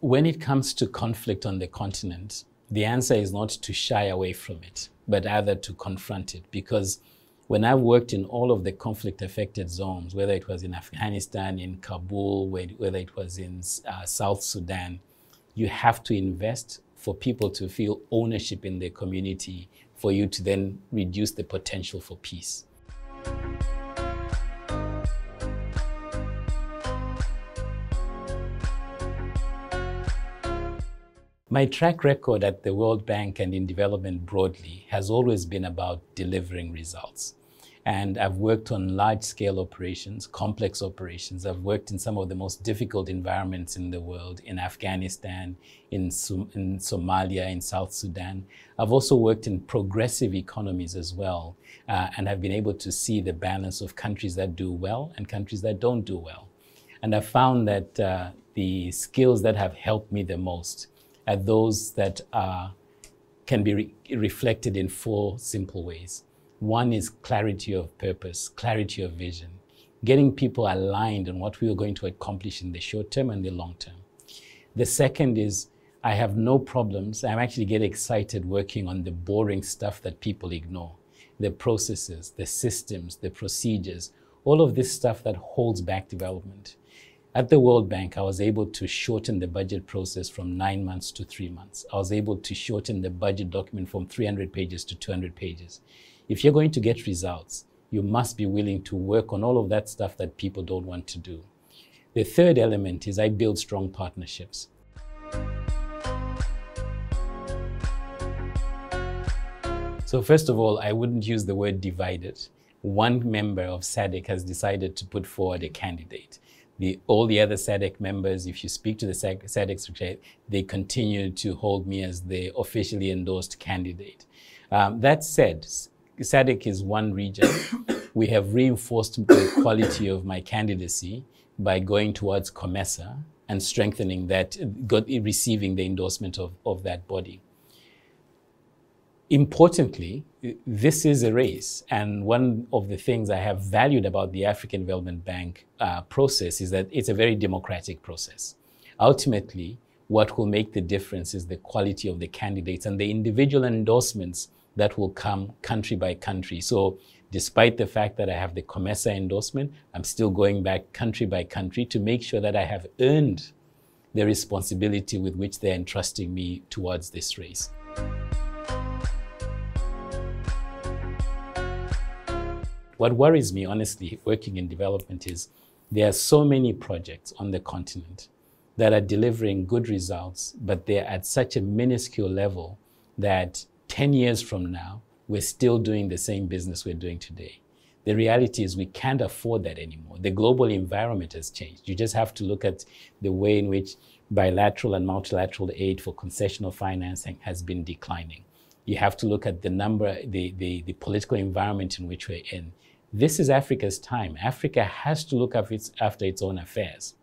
When it comes to conflict on the continent, the answer is not to shy away from it, but rather to confront it. Because when I've worked in all of the conflict-affected zones, whether it was in Afghanistan, in Kabul, whether it was in South Sudan, you have to invest for people to feel ownership in their community, for you to then reduce the potential for peace. My track record at the World Bank and in development broadly has always been about delivering results. And I've worked on large-scale operations, complex operations. I've worked in some of the most difficult environments in the world, in Afghanistan, in Somalia, in South Sudan. I've also worked in progressive economies as well, and have been able to see the balance of countries that do well and countries that don't do well. And I've found that the skills that have helped me the most are those that can be reflected in 4 simple ways. One is clarity of purpose, clarity of vision, getting people aligned on what we are going to accomplish in the short term and the long term. The second is I have no problems. I actually get excited working on the boring stuff that people ignore, the processes, the systems, the procedures, all of this stuff that holds back development. At the World Bank, I was able to shorten the budget process from 9 months to 3 months. I was able to shorten the budget document from 300 pages to 200 pages. If you're going to get results, you must be willing to work on all of that stuff that people don't want to do. The third element is I build strong partnerships. So first of all, I wouldn't use the word divided. One member of SADC has decided to put forward a candidate. All the other SADC members, if you speak to the SADC secretary, they continue to hold me as the officially endorsed candidate. That said, SADC is one region. We have reinforced the quality of my candidacy by going towards COMESA and strengthening that, receiving the endorsement of that body. Importantly, this is a race, and one of the things I have valued about the African Development Bank process is that it's a very democratic process. Ultimately, what will make the difference is the quality of the candidates and the individual endorsements that will come country by country. So despite the fact that I have the COMESA endorsement, I'm still going back country by country to make sure that I have earned the responsibility with which they're entrusting me towards this race. What worries me, honestly, working in development is there are so many projects on the continent that are delivering good results, but they're at such a minuscule level that 10 years from now, we're still doing the same business we're doing today. The reality is we can't afford that anymore. The global environment has changed. You just have to look at the way in which bilateral and multilateral aid for concessional financing has been declining. You have to look at the political environment in which we're in. This is Africa's time. Africa has to look after its own affairs.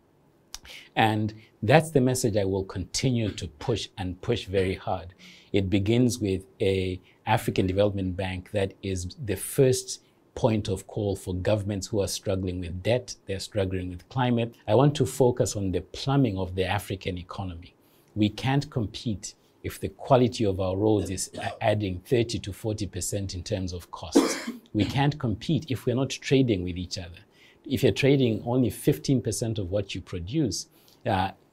And that's the message I will continue to push and push very hard. It begins with an African Development Bank that is the first point of call for governments who are struggling with debt, they're struggling with climate. I want to focus on the plumbing of the African economy. We can't compete if the quality of our roads is adding 30 to 40% in terms of costs. We can't compete if we're not trading with each other. If you're trading only 15% of what you produce,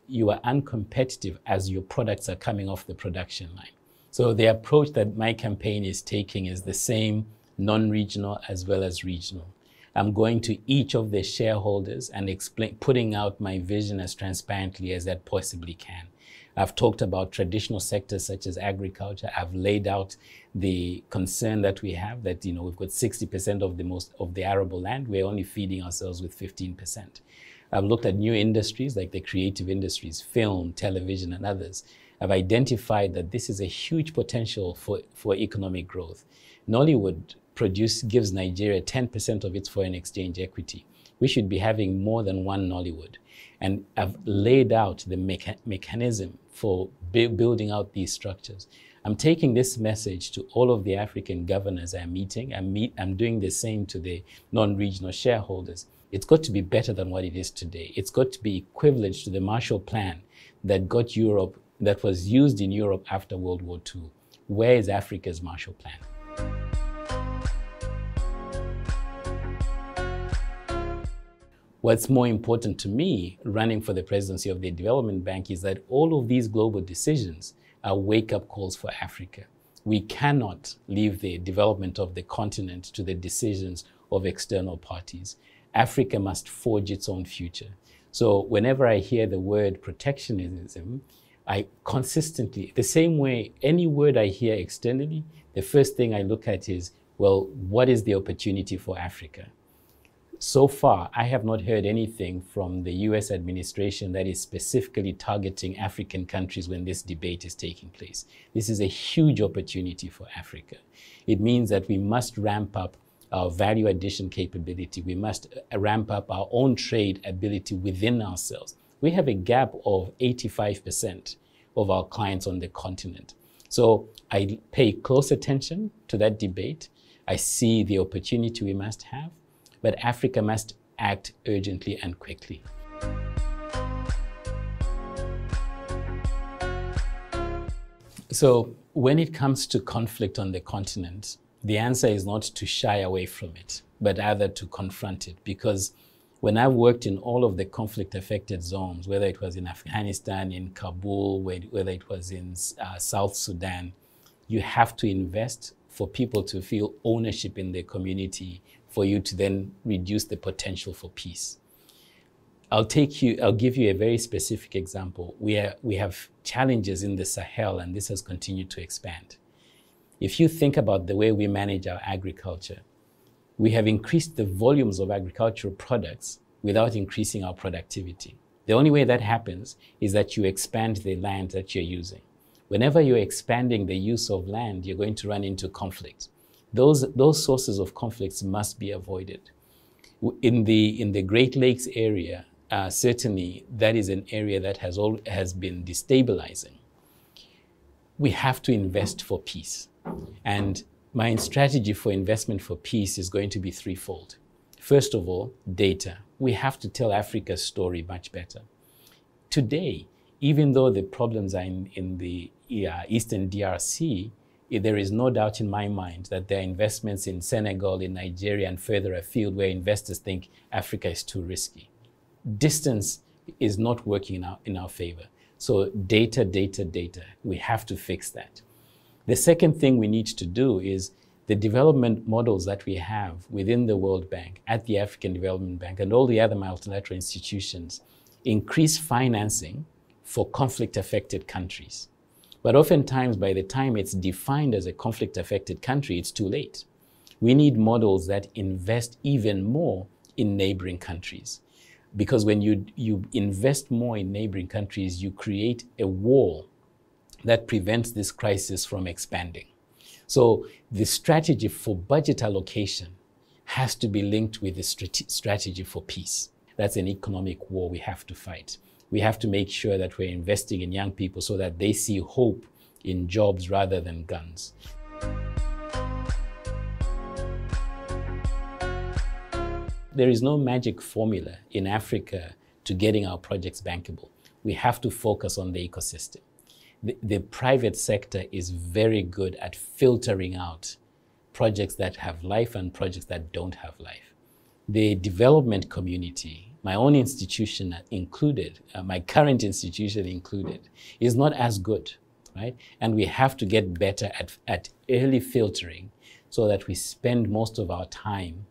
you are uncompetitive as your products are coming off the production line. So the approach that my campaign is taking is the same, non-regional as well as regional. I'm going to each of the shareholders and putting out my vision as transparently as I possibly can. I've talked about traditional sectors such as agriculture. I've laid out the concern that we have that, we've got 60% of the arable land. We're only feeding ourselves with 15%. I've looked at new industries like the creative industries, film, television, and others. I've identified that this is a huge potential for economic growth. Nollywood gives Nigeria 10% of its foreign exchange equity. We should be having more than one Nollywood. And I've laid out the mechanism for building out these structures. I'm taking this message to all of the African governors I'm meeting. I'm doing the same to the non-regional shareholders. It's got to be better than what it is today. It's got to be equivalent to the Marshall Plan that got Europe, that was used in Europe after World War II. Where is Africa's Marshall Plan? What's more important to me running for the presidency of the Development Bank is that all of these global decisions are wake-up calls for Africa. We cannot leave the development of the continent to the decisions of external parties. Africa must forge its own future. So whenever I hear the word protectionism, I consistently, the same way any word I hear externally, the first thing I look at is, well, what is the opportunity for Africa? So far, I have not heard anything from the US administration that is specifically targeting African countries when this debate is taking place. This is a huge opportunity for Africa. It means that we must ramp up our value addition capability. We must ramp up our own trade ability within ourselves. We have a gap of 85% of our clients on the continent. So I pay close attention to that debate. I see the opportunity we must have. But Africa must act urgently and quickly. So when it comes to conflict on the continent, the answer is not to shy away from it, but rather to confront it. Because when I've worked in all of the conflict-affected zones, whether it was in Afghanistan, in Kabul, whether it was in South Sudan, you have to invest for people to feel ownership in their community, for you to then reduce the potential for peace. I'll give you a very specific example. We have challenges in the Sahel, and this has continued to expand. If you think about the way we manage our agriculture, we have increased the volumes of agricultural products without increasing our productivity. The only way that happens is that you expand the land that you're using. Whenever you're expanding the use of land, you're going to run into conflict. Those sources of conflicts must be avoided. In the Great Lakes area, certainly that is an area that has been destabilizing. We have to invest for peace. And my strategy for investment for peace is going to be threefold. First of all, data. We have to tell Africa's story much better. Today, even though the problems are in the Eastern DRC, there is no doubt in my mind that there are investments in Senegal, in Nigeria, and further afield where investors think Africa is too risky. Distance is not working in our favor. So data. We have to fix that. The second thing we need to do is the development models that we have within the World Bank, at the African Development Bank, and all the other multilateral institutions increase financing for conflict-affected countries. But oftentimes, by the time it's defined as a conflict-affected country, it's too late. We need models that invest even more in neighboring countries. Because when you invest more in neighboring countries, you create a wall that prevents this crisis from expanding. So the strategy for budget allocation has to be linked with the strategy for peace. That's an economic war we have to fight. We have to make sure that we're investing in young people so that they see hope in jobs rather than guns. There is no magic formula in Africa to getting our projects bankable. We have to focus on the ecosystem. The private sector is very good at filtering out projects that have life and projects that don't have life. The development community, my own institution included, my current institution included, is not as good, right? And we have to get better at early filtering so that we spend most of our time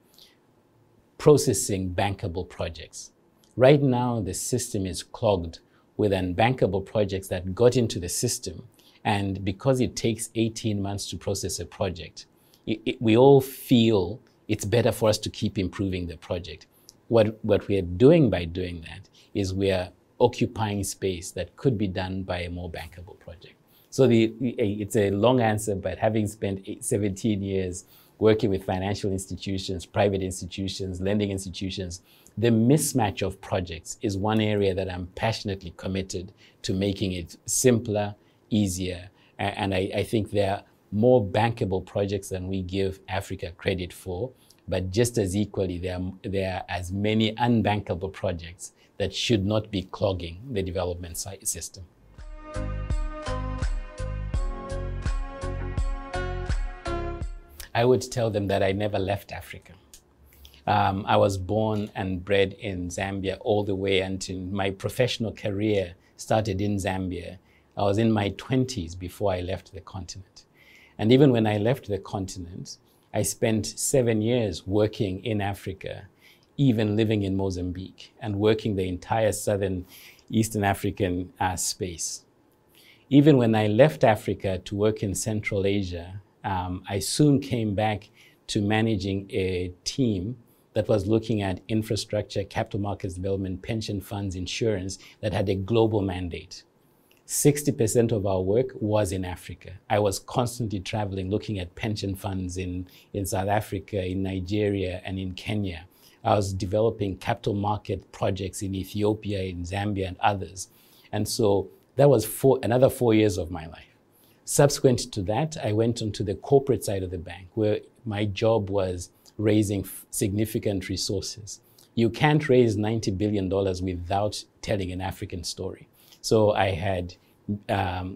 processing bankable projects. Right now, the system is clogged with unbankable projects that got into the system. And because it takes 18 months to process a project, we all feel it's better for us to keep improving the project. What we are doing by doing that is we are occupying space that could be done by a more bankable project. So it's a long answer, but having spent 17 years working with financial institutions, private institutions, lending institutions, the mismatch of projects is one area that I'm passionately committed to making it simpler, easier. And I think there are more bankable projects than we give Africa credit for. But just as equally, there are as many unbankable projects that should not be clogging the development system. I would tell them that I never left Africa. I was born and bred in Zambia all the way until my professional career started in Zambia. I was in my 20s before I left the continent. And even when I left the continent, I spent 7 years working in Africa, even living in Mozambique and working the entire southern Eastern African space. Even when I left Africa to work in Central Asia, I soon came back to managing a team that was looking at infrastructure, capital markets development, pension funds, insurance that had a global mandate. 60% of our work was in Africa. I was constantly traveling, looking at pension funds in South Africa, in Nigeria, and in Kenya. I was developing capital market projects in Ethiopia, in Zambia, and others. And so that was another 4 years of my life. Subsequent to that, I went onto the corporate side of the bank, where my job was raising significant resources. You can't raise $90 billion without telling an African story. So I had,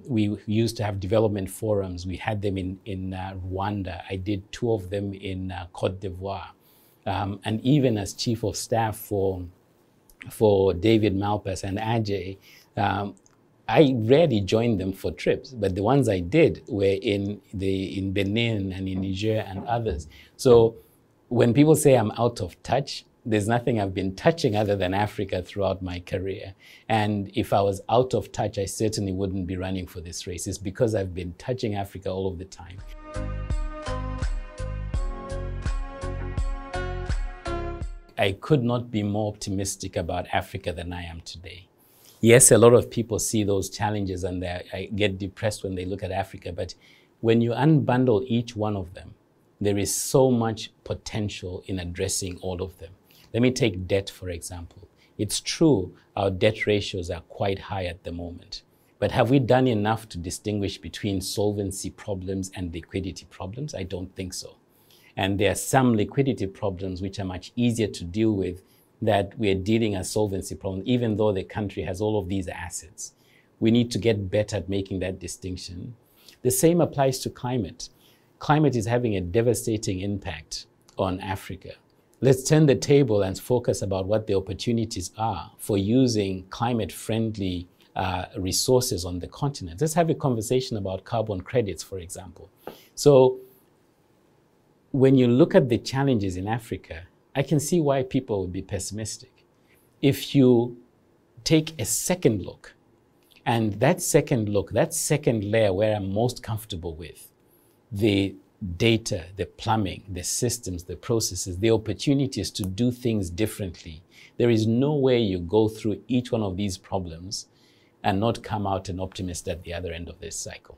we used to have development forums. We had them in Rwanda. I did 2 of them in Côte d'Ivoire. And even as chief of staff for David Malpass and Ajay, I rarely joined them for trips, but the ones I did were in Benin and in Niger and others. So when people say I'm out of touch, there's nothing I've been touching other than Africa throughout my career. And if I was out of touch, I certainly wouldn't be running for this race. It's because I've been touching Africa all of the time. I could not be more optimistic about Africa than I am today. Yes, a lot of people see those challenges and I get depressed when they look at Africa, but when you unbundle each one of them, there is so much potential in addressing all of them. Let me take debt, for example. It's true our debt ratios are quite high at the moment, but have we done enough to distinguish between solvency problems and liquidity problems? I don't think so. And there are some liquidity problems which are much easier to deal with that we're dealing as solvency problems, even though the country has all of these assets. We need to get better at making that distinction. The same applies to climate. Climate is having a devastating impact on Africa. Let's turn the table and focus about what the opportunities are for using climate-friendly resources on the continent. Let's have a conversation about carbon credits, for example. So when you look at the challenges in Africa, I can see why people would be pessimistic. If you take a second look, and that second look, that second layer where I'm most comfortable with, the data, the plumbing, the systems, the processes, the opportunities to do things differently. There is no way you go through each one of these problems and not come out an optimist at the other end of this cycle.